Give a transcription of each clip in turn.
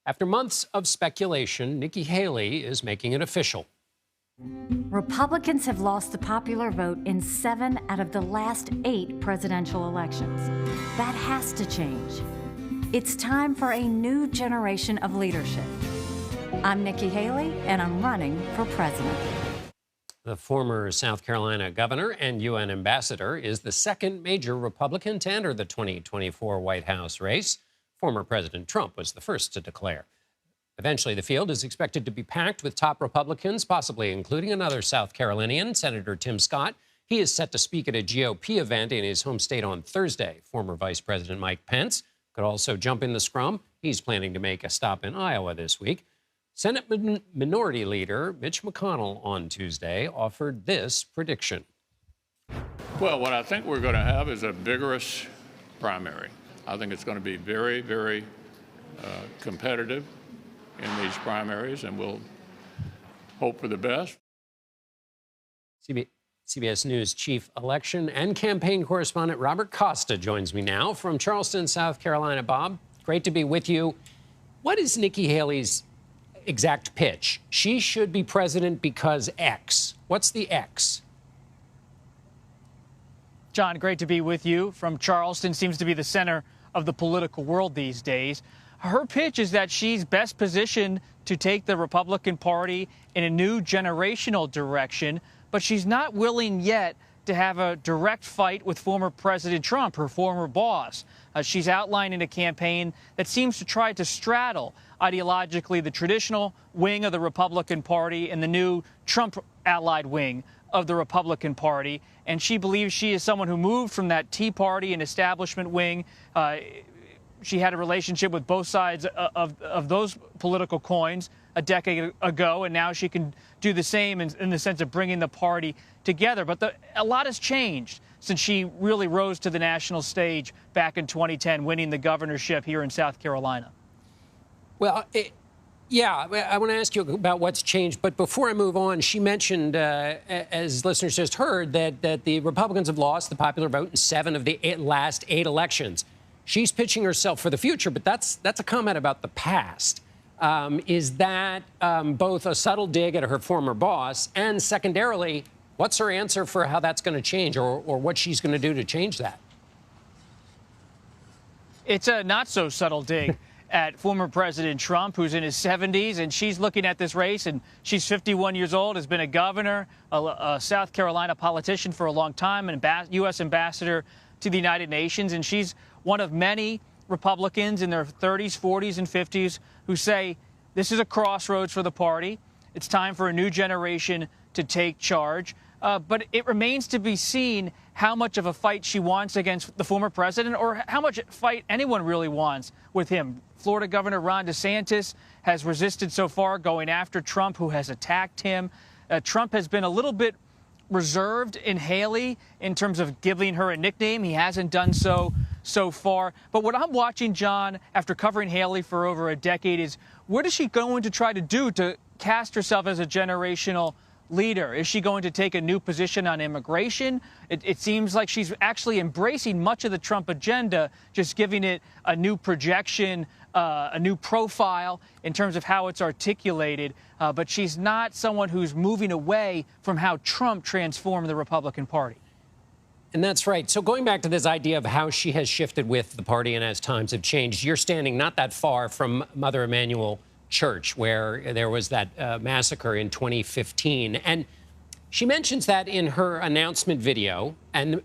After months of speculation, Nikki Haley is making it official. Republicans have lost the popular vote in 7 out of the last 8 presidential elections. That has to change. It's time for a new generation of leadership. I'm Nikki Haley, and I'm running for president. The former South Carolina governor and UN ambassador is the second major Republican to enter the 2024 White House race. Former President Trump was the first to declare. Eventually, the field is expected to be packed with top Republicans, possibly including another South Carolinian, Senator Tim Scott. He is set to speak at a GOP event in his home state on Thursday. Former Vice President Mike Pence could also jump in the scrum. He's planning to make a stop in Iowa this week. Senate Minority Leader Mitch McConnell on Tuesday offered this prediction. Well, what I think we're going to have is a vigorous primary. I think it's going to be very, very competitive in these primaries, and we'll hope for the best. CBS News chief election and campaign correspondent Robert Costa joins me now from Charleston, South Carolina. Bob, great to be with you. What is Nikki Haley's exact pitch? She should be president because X. What's the X? John, great to be with you from Charleston. Seems to be the center of the political world these days. Her pitch is that she's best positioned to take the Republican Party in a new generational direction, but she's not willing yet to have a direct fight with former President Trump, her former boss. She's outlining a campaign that seems to try to straddle ideologically the traditional wing of the Republican Party and the new Trump-allied wing of the Republican Party. And she believes she is someone who moved from that Tea Party and establishment wing. She had a relationship with both sides of those political coins a decade ago, and now she can do the same in the sense of bringing the party together. But a lot has changed since she really rose to the national stage back in 2010, winning the governorship here in South Carolina. Well, yeah, I want to ask you about what's changed. But before I move on, she mentioned, as listeners just heard, that the Republicans have lost the popular vote in 7 of the last 8 elections. She's pitching herself for the future, but that's a comment about the past. Is that both a subtle dig at her former boss, and secondarily, what's her answer for how that's going to change, or what she's going to do to change that? It's a not so subtle dig at former President Trump, who's in his 70s, and she's looking at this race, and she's 51 years old, has been a governor, a South Carolina politician for a long time, an U.S. ambassador to the United Nations, and she's one of many Republicans in their 30s, 40s, and 50s who say this is a crossroads for the party. It's time for a new generation to take charge. But it remains to be seen how much of a fight she wants against the former president, or how much fight anyone really wants with him. Florida Governor Ron DeSantis has resisted so far, going after Trump, who has attacked him. Trump has been a little bit reserved in Haley in terms of giving her a nickname. He hasn't done so far. But what I'm watching, John, after covering Haley for over a decade, is what is she going to try to do to cast herself as a generational leader? Is she going to take a new position on immigration? It seems like she's actually embracing much of the Trump agenda, just giving it a new projection, a new profile in terms of how it's articulated. But she's not someone who's moving away from how Trump transformed the Republican Party. And that's right. So going back to this idea of how she has shifted with the party and as times have changed, you're standing not that far from Mother Emanuel Church, where there was that massacre in 2015. And she mentions that in her announcement video and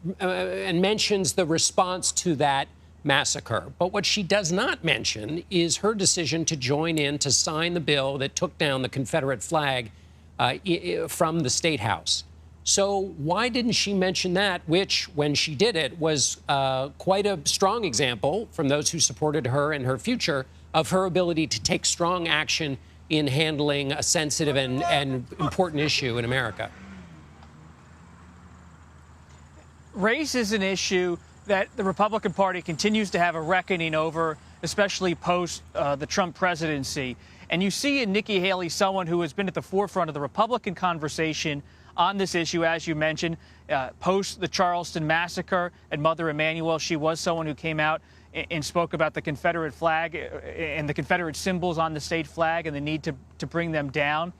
mentions the response to that massacre. But what she does not mention is her decision to join in to sign the bill that took down the Confederate flag from the State House. So why didn't she mention that, which, when she did it, was quite a strong example from those who supported her and her future of her ability to take strong action in handling a sensitive and important issue in America? Race is an issue that the Republican Party continues to have a reckoning over, especially post the Trump presidency. And you see in Nikki Haley someone who has been at the forefront of the Republican conversation on this issue, as you mentioned. Post the Charleston massacre at Mother Emanuel, she was someone who came out and spoke about the Confederate flag and the Confederate symbols on the state flag and the need to bring them down.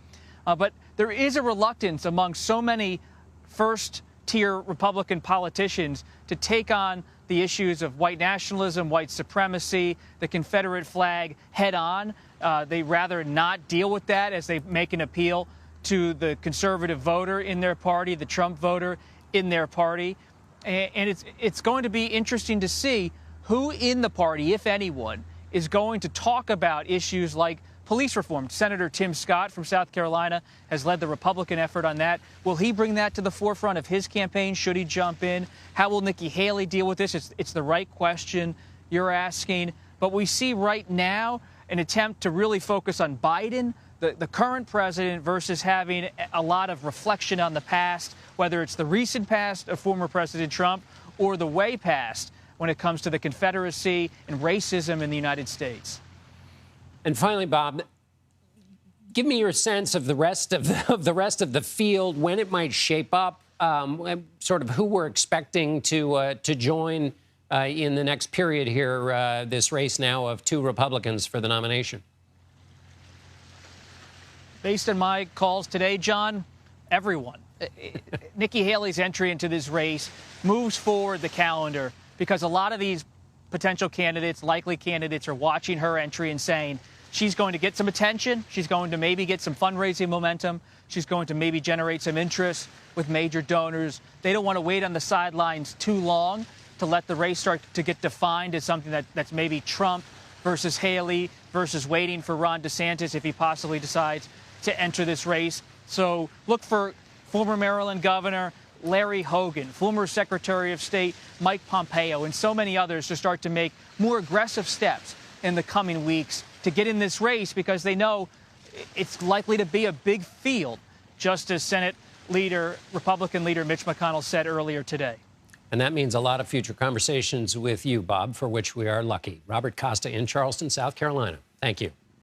But there is a reluctance among so many first-tier Republican politicians to take on the issues of white nationalism, white supremacy, the Confederate flag head-on. They rather not deal with that as they make an appeal to the conservative voter in their party, the Trump voter in their party. And it's going to be interesting to see who in the party, if anyone, is going to talk about issues like police reform. Senator Tim Scott from South Carolina has led the Republican effort on that. Will he bring that to the forefront of his campaign? Should he jump in? How will Nikki Haley deal with this? It's the right question you're asking. But we see right now an attempt to really focus on Biden, the current president, versus having a lot of reflection on the past, whether it's the recent past of former President Trump or the way past when it comes to the Confederacy and racism in the United States. And finally, Bob, give me your sense of the rest of the field, when it might shape up, sort of who we're expecting to join in the next period here, this race now of two Republicans for the nomination. Based on my calls today, John, everyone. Nikki Haley's entry into this race moves forward the calendar because a lot of these potential candidates, likely candidates, are watching her entry and saying she's going to get some attention. She's going to maybe get some fundraising momentum. She's going to maybe generate some interest with major donors. They don't want to wait on the sidelines too long to let the race start to get defined as something that's maybe Trump versus Haley versus waiting for Ron DeSantis if he possibly decides to enter this race. So look for former Maryland Governor Larry Hogan, former Secretary of State Mike Pompeo, and so many others to start to make more aggressive steps in the coming weeks to get in this race because they know it's likely to be a big field, just as Senate leader, Republican leader Mitch McConnell said earlier today. And that means a lot of future conversations with you, Bob, for which we are lucky. Robert Costa in Charleston, South Carolina. Thank you.